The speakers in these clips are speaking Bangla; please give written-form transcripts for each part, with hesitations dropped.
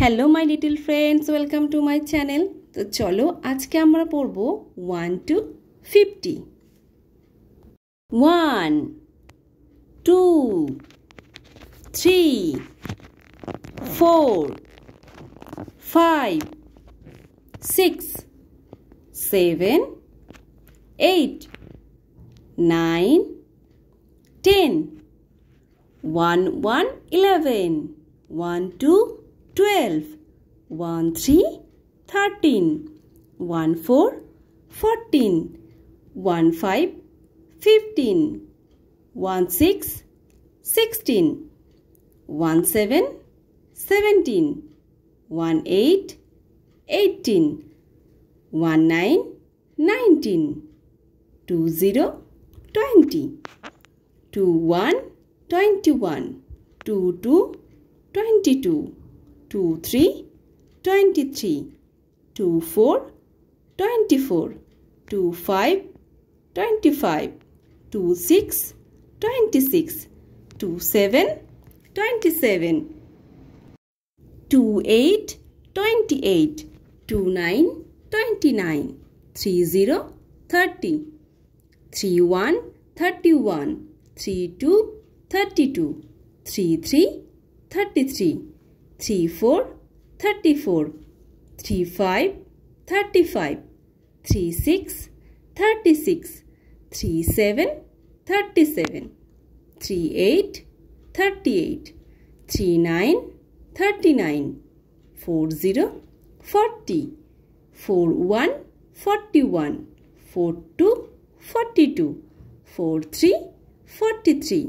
Hello my little friends, welcome to my channel. तो चलो आज के आमरा पढ़बो 1 to 50। 1 2 3 4 5 6 7 8 9 10 1 1 11 1 2 12 1 3 13 1 4 14 1 5 15 1 6 16 1 7 17 1 8 18 1 9 19 2 0 20 2 1 21 2 2 22 2 3 23 2 4 24 2 5 25 2 6 26 2 7 27 2 8 28 2 9 29 3 0 30 3 1 31 3 2 32 3 3 33 3 4 34 3 5 35 3 6 36 3 7 37 3 8 38 3 9 39 4 0 40 4 1 41 4 2 42 4 3 43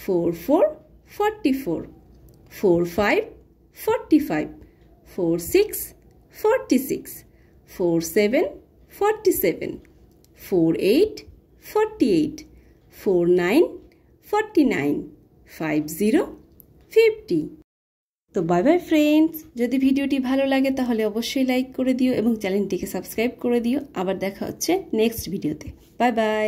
4 4 44 4 5 45 4 6 46 4 7 47 4 8 48 4 9 49 5 0 50। তো বাই বাই ফ্রেন্ডস, যদি ভিডিওটি ভালো লাগে তাহলে অবশ্যই লাইক করে দিও এবং চ্যানেলটিকে সাবস্ক্রাইব করে দিও। আবার দেখা হচ্ছে নেক্সট ভিডিওতে। Bye bye.